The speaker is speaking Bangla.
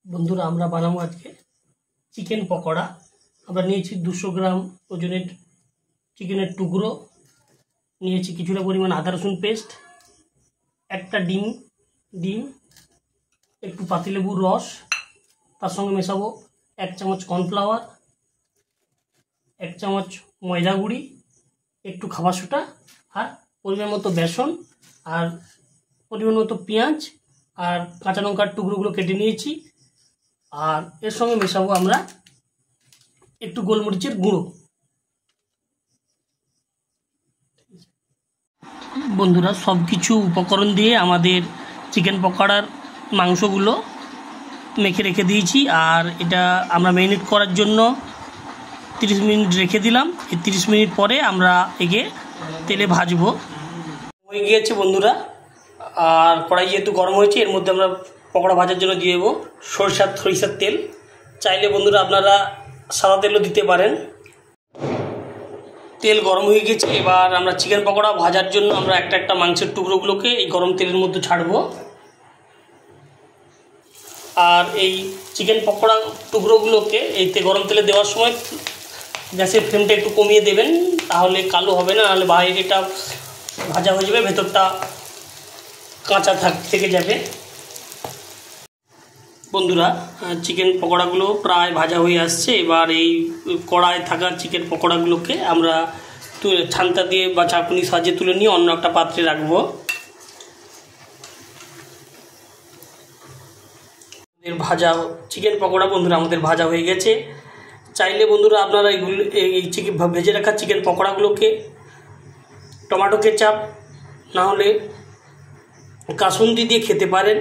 বন্ধুরা আমরা বানাবো আজকে চিকেন পকোড়া। আমরা নিয়েছি 200 গ্রাম ওজনের চিকেনের টুকরো, নিয়েছি কিছুটা পরিমাণ আদা রসুন পেস্ট, একটা ডিম, একটু পাতিলেবুর রস, তার সঙ্গে মেশাবো 1 চামচ কর্নফ্লাওয়ার, 1 চামচ ময়দা গুঁড়ি, একটু খাবার সোডা আর পরিমাণ মতো বেসন আর পরিমাণ মতো পেঁয়াজ আর কাঁচা লঙ্কার টুকরোগুলো কেটে নিয়েছি। আর এর সঙ্গে মেশাবো আমরা একটু গোলমরিচের গুঁড়ো। বন্ধুরা সব কিছু উপকরণ দিয়ে আমাদের চিকেন পকোড়ার মাংসগুলো মেখে রেখে দিয়েছি। আর এটা আমরা ম্যারিনেট করার জন্য 30 মিনিট রেখে দিলাম। এই 30 মিনিট পরে আমরা একে তেলে ভাজবো। হয়ে গিয়েছে বন্ধুরা, আর কড়াই যেহেতু গরম হয়েছে এর মধ্যে আমরা পকোড়া ভাজার জন্য দিয়ে দেবো সরিষার তেল। চাইলে বন্ধুরা আপনারা সাদা তেলও দিতে পারেন। তেল গরম হয়ে গেছে, এবার আমরা চিকেন পকোড়া ভাজার জন্য আমরা একটা মাংসের টুকরোগুলোকে এই গরম তেলের মধ্যে ছাড়বো। আর এই চিকেন পকোড়া টুকরোগুলোকে এই গরম তেলে দেওয়ার সময় গ্যাসের ফ্লেমটা একটু কমিয়ে দেবেন, তাহলে কালো হবে না, নাহলে বাইরেটা ভাজা হয়ে যাবে, ভেতরটা কাঁচা থেকে যাবে। বন্ধুরা চিকেন পকোড়াগুলো প্রায় ভাজা হয়ে আসছে। এবার এই কড়ায় থাকা চিকেন পকোড়াগুলোকে আমরা ছান্তা দিয়ে বা চাকুনি সাজিয়ে তুলে নিয়ে অন্য একটা পাত্রে রাখবো। ভাজা চিকেন পকোড়া বন্ধুরা আমাদের ভাজা হয়ে গেছে। চাইলে বন্ধুরা আপনারা এই ভেজে রাখা চিকেন পকোড়াগুলোকে টমেটো কেচাপ না হলে কাসুন্দি দিয়ে খেতে পারেন।